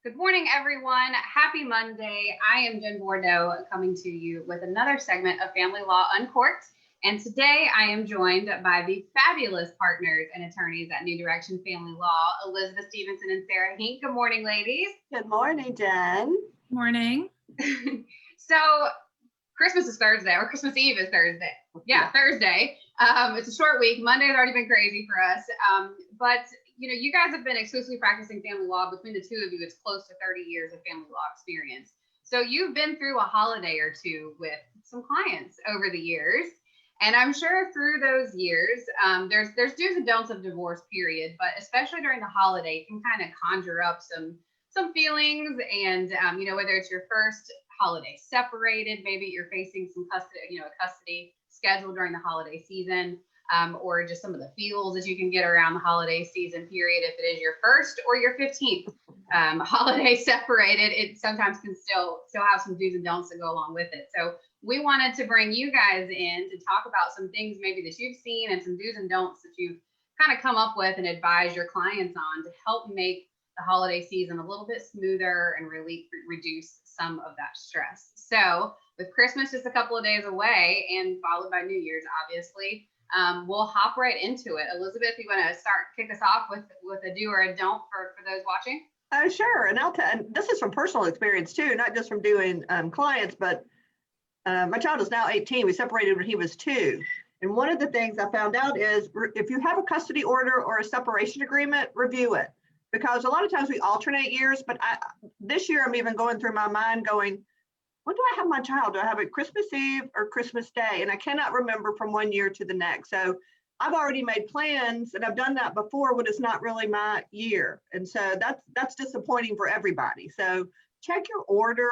Good morning, everyone. Happy Monday. I am Jen Bordeaux coming to you with another segment of Family Law Uncorked. And today I am joined by the fabulous partners and attorneys at New Direction Family Law, Elizabeth Stephenson and Sarah Hink. Good morning, ladies. Good morning, Jen. Morning. So Christmas is Thursday, or Christmas Eve is Thursday. Yeah, Thursday. It's a short week. Monday has already been crazy for us. But you guys have been exclusively practicing family law. Between the two of you, it's close to 30 years of family law experience. So you've been through a holiday or two with some clients over the years. And I'm sure through those years, there's do's and don'ts of divorce, period. But especially during the holiday, it can kind of conjure up some feelings. And, whether it's your first holiday separated, maybe you're facing some custody schedule during the holiday season. Or just some of the feels that you can get around the holiday season period. If it is your first or your 15th holiday separated, it sometimes can still have some do's and don'ts to go along with it. So we wanted to bring you guys in to talk about some things maybe that you've seen and some do's and don'ts that you've kind of come up with and advise your clients on to help make the holiday season a little bit smoother and reduce some of that stress. So with Christmas just a couple of days away and followed by New Year's, obviously, we'll hop right into it. Elizabeth, you want to kick us off with a do or a don't for those watching? Sure. And this is from personal experience too, not just from doing clients, but my child is now 18. We separated when he was 2. And one of the things I found out is if you have a custody order or a separation agreement, review it. Because a lot of times we alternate years, but this year I'm even going through my mind going, when do I have my child? Do I have it Christmas Eve or Christmas Day? And I cannot remember from one year to the next. So I've already made plans, and I've done that before when it's not really my year. And so that's disappointing for everybody. So check your order.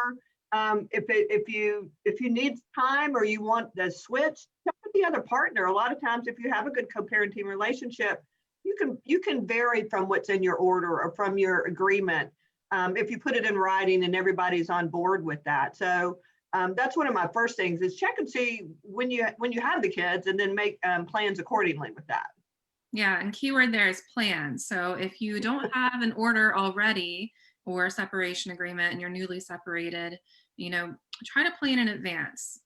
If you need time or you want the switch, check with the other partner. A lot of times, if you have a good co-parenting relationship, you can vary from what's in your order or from your agreement. If you put it in writing and everybody's on board with that. So that's one of my first things is check and see when you have the kids and then make plans accordingly with that. Yeah, and keyword there is plan. So if you don't have an order already or a separation agreement and you're newly separated, try to plan in advance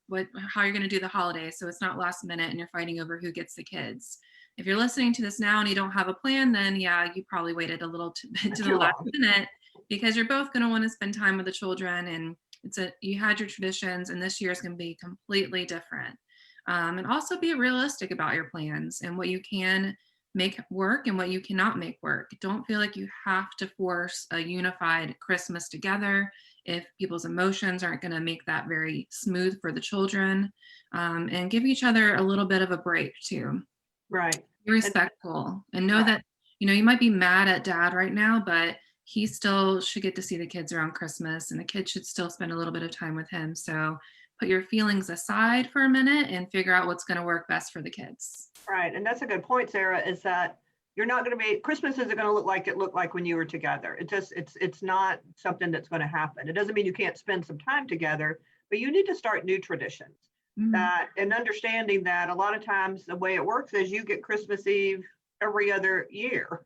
how you're going to do the holiday so it's not last minute and you're fighting over who gets the kids. If you're listening to this now and you don't have a plan, then yeah, you probably waited a little bit to the last minute because you're both going to want to spend time with the children, and you had your traditions, and this year is going to be completely different. And also be realistic about your plans and what you can make work and what you cannot make work. Don't feel like you have to force a unified Christmas together if people's emotions aren't going to make that very smooth for the children, and give each other a little bit of a break too. Right. Be respectful and know that, you might be mad at dad right now, but he still should get to see the kids around Christmas and the kids should still spend a little bit of time with him. So put your feelings aside for a minute and figure out what's going to work best for the kids. Right. And that's a good point, Sarah, is that Christmas isn't going to look like it looked like when you were together. It's not something that's going to happen. It doesn't mean you can't spend some time together, but you need to start new traditions. That and understanding that a lot of times the way it works is you get Christmas Eve every other year.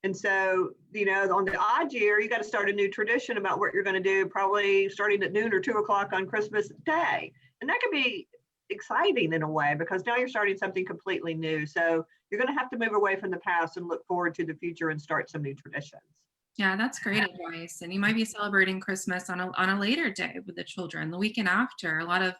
And so, on the odd year, you got to start a new tradition about what you're going to do, probably starting at noon or 2:00 on Christmas Day. And that can be exciting in a way because now you're starting something completely new. So you're going to have to move away from the past and look forward to the future and start some new traditions. Yeah, that's great advice. And you might be celebrating Christmas on a later day with the children, the weekend after. A lot of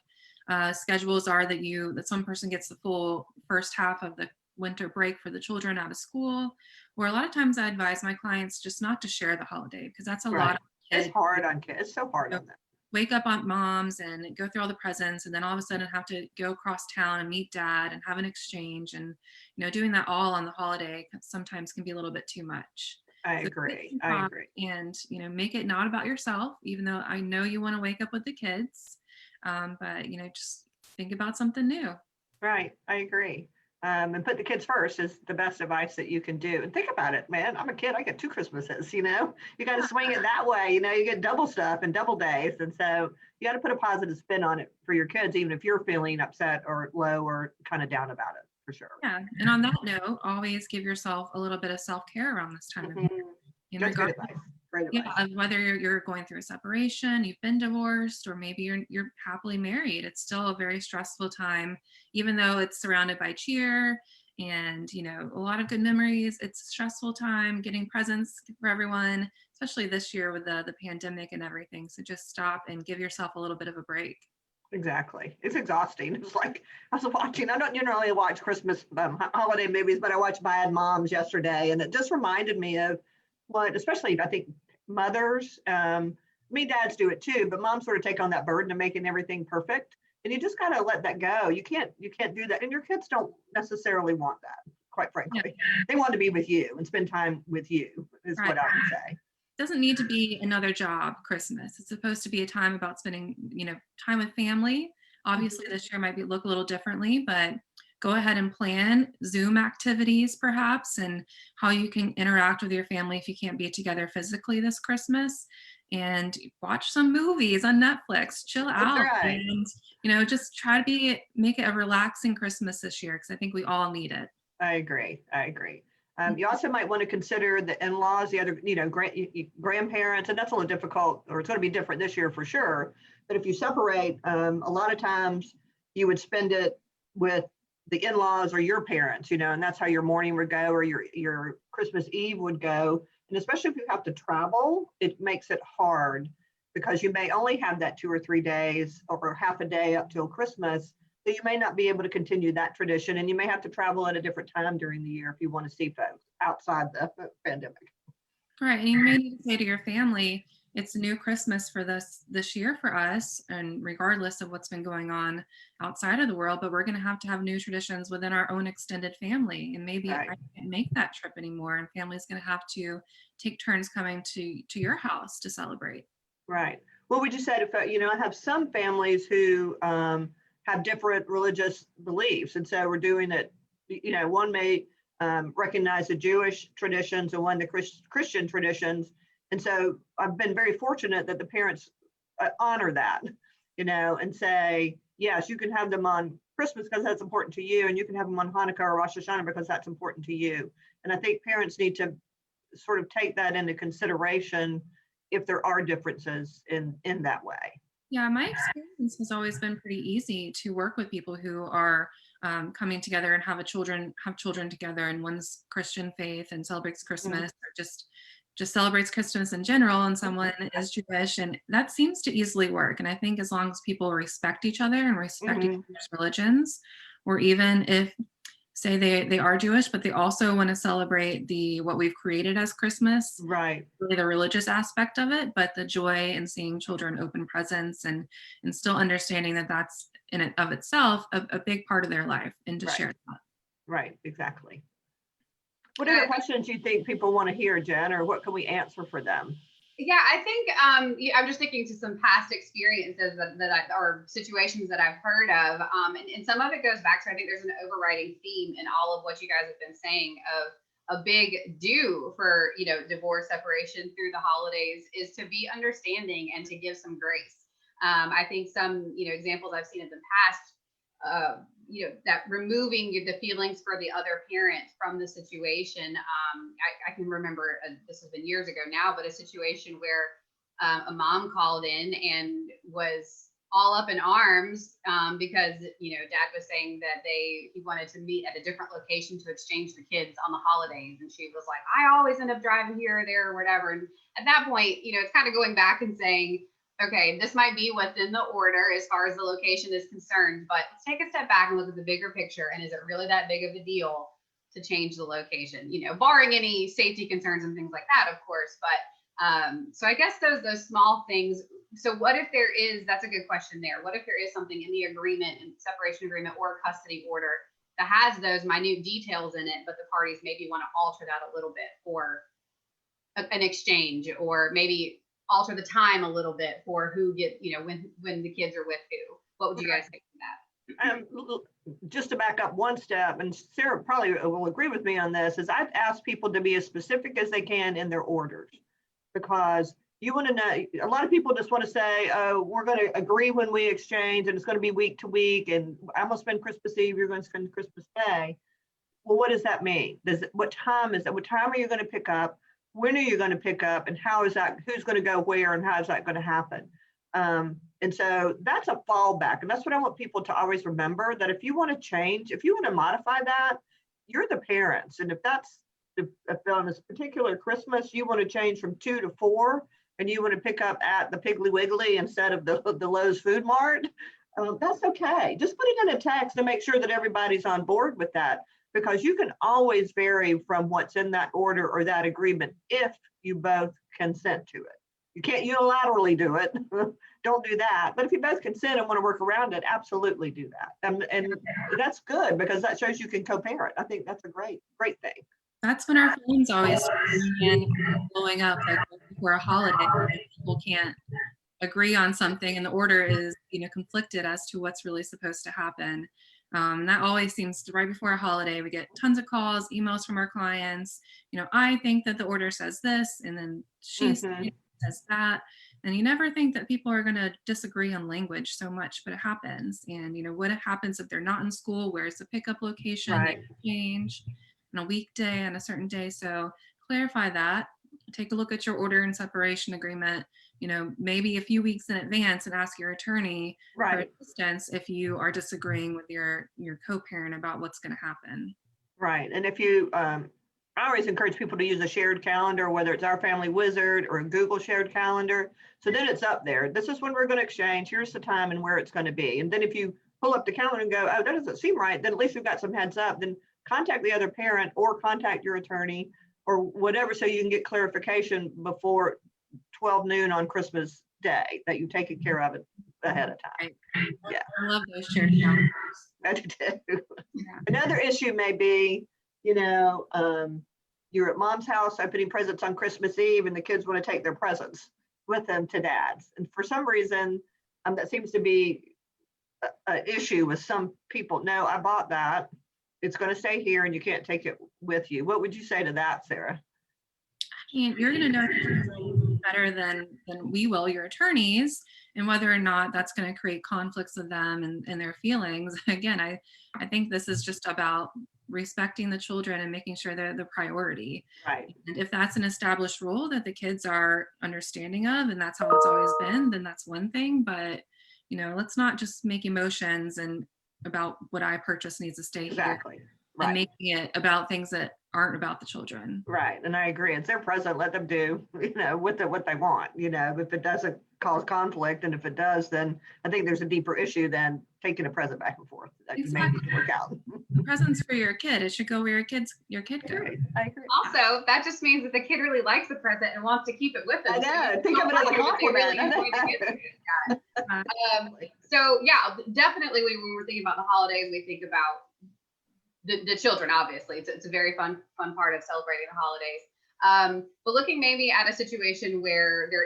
schedules are that some person gets the full first half of the winter break for the children out of school, or a lot of times I advise my clients just not to share the holiday because that's a lot of kids. It's hard on kids. It's so hard on them. Wake up on moms and go through all the presents and then all of a sudden have to go across town and meet dad and have an exchange, and doing that all on the holiday sometimes can be a little bit too much. I agree. And make it not about yourself, even though I know you want to wake up with the kids. But just think about something new. Right. I agree. And put the kids first is the best advice that you can do. And think about it, man. I'm a kid. I get 2 Christmases, you got to swing it that way. You get double stuff and double days. And so you got to put a positive spin on it for your kids, even if you're feeling upset or low or kind of down about it, for sure. Yeah. And on that note, always give yourself a little bit of self-care around this time of year. That's good advice. great Yeah, advice. whether you're going through a separation, you've been divorced, or maybe you're happily married, it's still a very stressful time, even though it's surrounded by cheer and a lot of good memories. It's a stressful time getting presents for everyone, especially this year with the pandemic and everything. So just stop and give yourself a little bit of a break. Exactly. It's exhausting. It's like I was watching, I don't generally watch Christmas holiday movies, but I watched Bad Moms yesterday, and it just reminded me of what, especially I think mothers, me dads do it too, but moms sort of take on that burden of making everything perfect. And you just gotta let that go. You can't do that. And your kids don't necessarily want that, quite Yeah, frankly. They want to be with you and spend time with you, is right. what I would say. Doesn't need to be another job Christmas. It's supposed to be a time about spending, time with family. Obviously this year might look a little differently, but go ahead and plan Zoom activities perhaps, and how you can interact with your family if you can't be together physically this Christmas, and watch some movies on Netflix, chill That's out, right. and just try to make it a relaxing Christmas this year, because I think we all need it. I agree. I agree. You also might want to consider the in-laws, the other, grandparents, and that's a little difficult, or it's going to be different this year for sure. But if you separate, a lot of times you would spend it with the in-laws or your parents, and that's how your morning would go, or your Christmas Eve would go. And especially if you have to travel, it makes it hard because you may only have that 2 or 3 days or half a day up till Christmas. So you may not be able to continue that tradition, and you may have to travel at a different time during the year if you want to see folks outside the pandemic. Right, and you may need to say to your family, it's a new Christmas for this year for us, and regardless of what's been going on outside of the world, but we're going to have new traditions within our own extended family, and maybe I Right, can't make that trip anymore, and family's going to have to take turns coming to your house to celebrate. right. What would you say to, I have some families who have different religious beliefs, and so we're doing it, one may recognize the Jewish traditions and one the Christian traditions. And so I've been very fortunate that the parents honor that, and say, yes, you can have them on Christmas because that's important to you, and you can have them on Hanukkah or Rosh Hashanah because that's important to you. And I think parents need to sort of take that into consideration if there are differences in that way. Yeah, my experience has always been pretty easy to work with people who are coming together and have children together, and one's Christian faith and celebrates Christmas, or just celebrates Christmas in general, and someone is Jewish, and that seems to easily work. And I think as long as people respect each other and respect each Mhm. other's religions, or even if say they are Jewish, but they also want to celebrate what we've created as Christmas, Right, really the religious aspect of it, but the joy in seeing children open presents, and still understanding that that's in and of itself a big part of their life, and to right, share that. right, exactly. What Uh, other questions do you think people want to hear, Jen, or what can we answer for them? Yeah, I think yeah, I'm just thinking to some past experiences or situations that I've heard of, and some of it goes back to, I think there's an overriding theme in all of what you guys have been saying of a big do for divorce, separation through the holidays is to be understanding and to give some grace. I think some examples I've seen in the past, that removing the feelings for the other parent from the situation. I can remember, this has been years ago now, but a situation where a mom called in and was all up in arms because dad was saying that he wanted to meet at a different location to exchange the kids on the holidays, and she was like, I always end up driving here or there or whatever. And at that point, it's kind of going back and saying, okay, this might be within the order as far as the location is concerned, but let's take a step back and look at the bigger picture. And is it really that big of a deal to change the location? Barring any safety concerns and things like that, of course. But so I guess those small things. So what if there is? That's a good question there. What if there is something in the agreement, in separation agreement or custody order, that has those minute details in it, but the parties maybe want to alter that a little bit for an exchange, or maybe alter the time a little bit for who get, when the kids are with who. What would you guys think of that? Just to back up one step, and Sarah probably will agree with me on this, is I've asked people to be as specific as they can in their orders, because you want to know, a lot of people just want to say, oh, we're going to agree when we exchange, and it's going to be week to week, and I'm going to spend Christmas Eve, you're going to spend Christmas Day. Well, what does that mean? What time is that? What time are you going to pick up? when are you going to pick up, and how is that, who's going to go where, and how is that going to happen? And so that's a fallback. And that's what I want people to always remember, that if you want to change, if you want to modify that, you're the parents. And if that's, if on this particular Christmas, you want to change from 2 to 4, and you want to pick up at the Piggly Wiggly instead of the Lowe's Food Mart, that's okay. Just put it in a text and make sure that everybody's on board with that, because you can always vary from what's in that order or that agreement if you both consent to it. You can't unilaterally do it. Don't do that. But if you both consent and want to work around it, absolutely do that. And that's good, because that shows you can co-parent. I think that's a great thing. That's when our phones always start ringing and blowing up, like before a holiday, people can't agree on something and the order is, conflicted as to what's really supposed to happen. That always seems to, right before a holiday, we get tons of calls, emails from our clients. I think that the order says this, and then she says that. And you never think that people are going to disagree on language so much, but it happens. And what happens if they're not in school? Where's the pickup location? Right. They change on a weekday and a certain day. So clarify that. Take a look at your order and separation agreement, maybe a few weeks in advance, and ask your attorney for assistance if you are disagreeing with your co-parent about what's going to happen. Right. And if you, I always encourage people to use a shared calendar, whether it's Our Family Wizard or a Google shared calendar. So then it's up there. This is when we're going to exchange. Here's the time and where it's going to be. And then if you pull up the calendar and go, oh, that doesn't seem right, then at least we've got some heads up. Then contact the other parent or contact your attorney or whatever, so you can get clarification before 12 noon on Christmas Day, that you've taken care of it ahead of time. Right. Yeah. I love those shared calendars. I do too. Yeah. Another issue may be, you're at mom's house opening presents on Christmas Eve, and the kids want to take their presents with them to dad's. And for some reason, that seems to be an issue with some people. No, I bought that. It's going to stay here and you can't take it with you. What would you say to that, Sarah? You're going to know better than we will, your attorneys, and whether or not that's going to create conflicts with them and their feelings. Again, I think this is just about respecting the children and making sure they're the priority. Right. And if that's an established rule that the kids are understanding of, and that's how it's always been, then that's one thing. But, let's not just make emotions and about what I purchased needs to stay Exactly. here. Right. And making it about things that aren't about the children. Right. And I agree. It's their present. Let them do, with it what they want, if it doesn't cause conflict. And if it does, then I think there's a deeper issue than taking a present back and forth that you may need to work out. Presents for your kid. It should go where your kid goes. I agree. Also, that just means that the kid really likes the present and wants to keep it with them. I know. Think of it as a compliment. So yeah, definitely when we're thinking about the holidays, we think about the children, obviously. It's a very fun part of celebrating the holidays. But looking maybe at a situation where there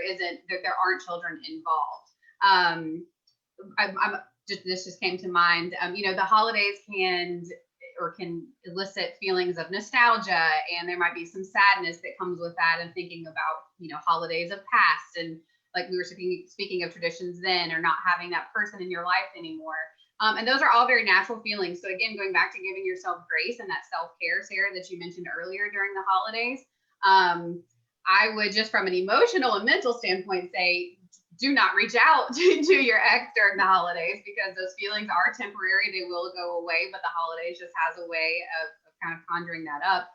aren't children involved. This just came to mind. The holidays can elicit feelings of nostalgia, and there might be some sadness that comes with that, and thinking about, holidays of past, and like we were speaking of traditions then, or not having that person in your life anymore. And those are all very natural feelings. So again, going back to giving yourself grace and that self-care, Sarah, that you mentioned earlier during the holidays, I would just from an emotional and mental standpoint say, do not reach out to your ex during the holidays, because those feelings are temporary. They will go away, but the holidays just has a way of kind of conjuring that up.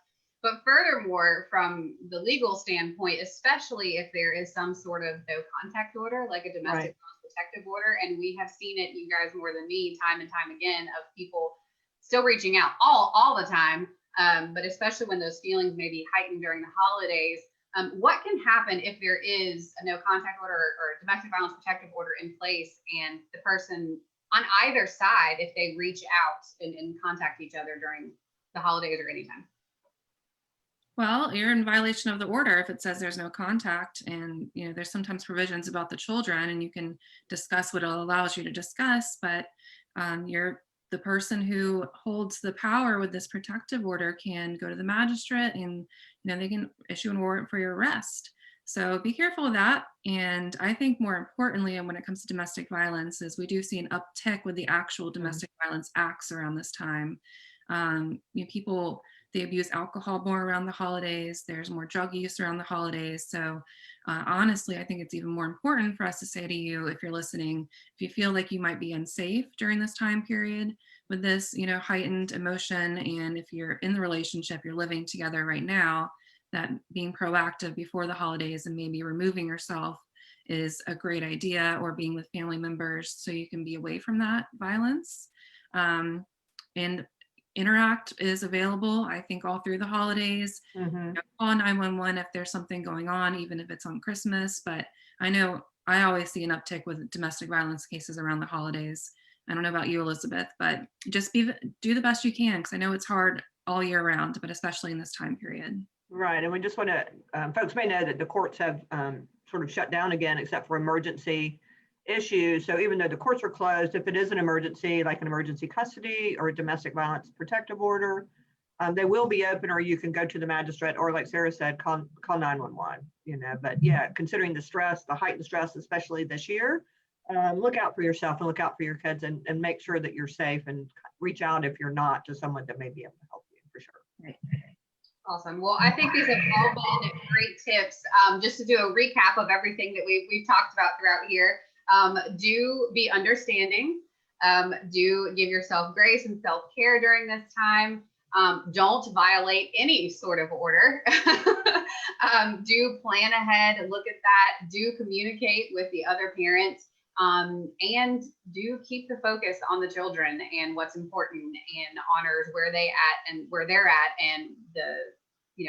But furthermore, from the legal standpoint, especially if there is some sort of no contact order, like a domestic violence protective order, and we have seen it, you guys more than me, time and time again, of people still reaching out all the time, but especially when those feelings may be heightened during the holidays. What can happen if there is a no contact order or domestic violence protective order in place, and the person on either side, if they reach out and contact each other during the holidays or anytime? Well, you're in violation of the order if it says there's no contact, and there's sometimes provisions about the children, and you can discuss what it allows you to discuss, but you're the person who holds the power with this protective order can go to the magistrate, and they can issue a warrant for your arrest. So be careful of that. And I think more importantly, and when it comes to domestic violence, is we do see an uptick with the actual domestic violence acts around this time. People they abuse alcohol more around the holidays. There's more drug use around the holidays. So honestly, I think it's even more important for us to say to you, if you're listening, if you feel like you might be unsafe during this time period with this, heightened emotion, and if you're in the relationship, you're living together right now, that being proactive before the holidays and maybe removing yourself is a great idea, or being with family members so you can be away from that violence. And Interact is available, I think, all through the holidays. Call 911 if there's something going on, even if it's on Christmas. But I know I always see an uptick with domestic violence cases around the holidays. I don't know about you, Elizabeth, but just do the best you can, because I know it's hard all year round, but especially in this time period. Right. And we just want to, folks may know that the courts have sort of shut down again, except for emergency issues. So even though the courts are closed, if it is an emergency, like an emergency custody or a domestic violence protective order, they will be open, or you can go to the magistrate, or like Sarah said, call 911, but yeah, considering the stress, the heightened stress, especially this year, look out for yourself and look out for your kids, and make sure that you're safe, and reach out if you're not, to someone that may be able to help you for sure. Right. Awesome. Well, I think these have all been great tips. Just to do a recap of everything that we've talked about throughout here. Do be understanding. Do give yourself grace and self-care during this time. Don't violate any sort of order. Do plan ahead, look at that. Do communicate with the other parent. And do keep the focus on the children and what's important, and honors where they're at, and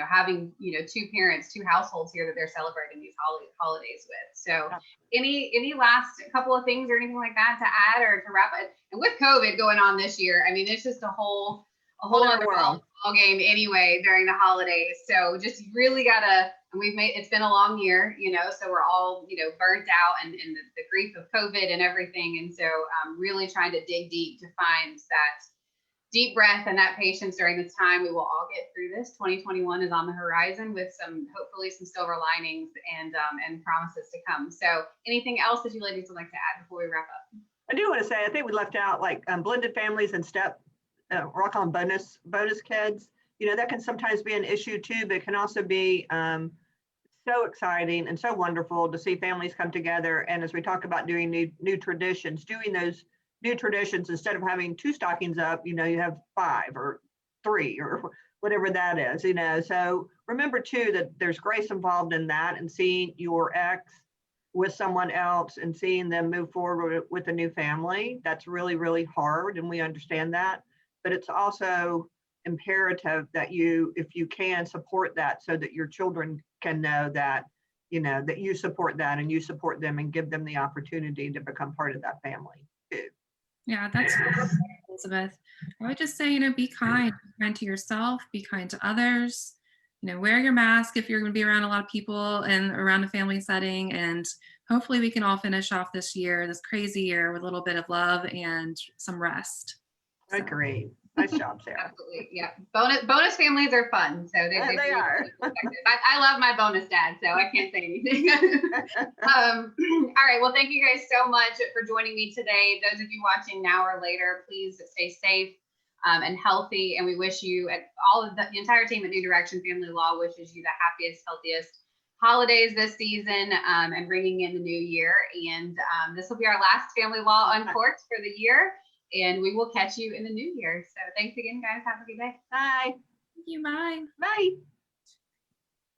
having two parents, two households here that they're celebrating these holidays with. So any last couple of things or anything like that to add or to wrap it? And with COVID going on this year, I mean, it's just a whole other ball game anyway during the holidays. So just really gotta, and it's been a long year, so we're all, burnt out and the grief of COVID and everything. And so really trying to dig deep to find that deep breath and that patience during this time. We will all get through this. 2021 is on the horizon with hopefully some silver linings and promises to come. So anything else that you ladies would like to add before we wrap up? I do want to say, I think we left out like blended families and we're all calling bonus kids. That can sometimes be an issue too, but it can also be so exciting and so wonderful to see families come together. And as we talk about doing new traditions, doing those new traditions, instead of having 2 stockings up, you have 5 or 3 or whatever that is, So remember too that there's grace involved in that, and seeing your ex with someone else and seeing them move forward with a new family. That's really, really hard, and we understand that. But it's also imperative that if you can, support that, so that your children can know that, that you support that and you support them, and give them the opportunity to become part of that family too. Yeah, that's Elizabeth. I would just say, be kind to yourself, be kind to others, wear your mask if you're going to be around a lot of people and around a family setting. And hopefully we can all finish off this crazy year, with a little bit of love and some rest. So. Agree. Nice job, Sarah. Absolutely. Yeah. Bonus families are fun. So they are. I love my bonus dad, so I can't say anything. All right. Well, thank you guys so much for joining me today. Those of you watching now or later, please stay safe and healthy. And we wish you, the entire team at New Direction Family Law wishes you the happiest, healthiest holidays this season, and bringing in the new year. And this will be our last Family Law Uncorked for the year. And we will catch you in the new year. So thanks again, guys. Have a good day. Bye. Thank you. Bye. Bye.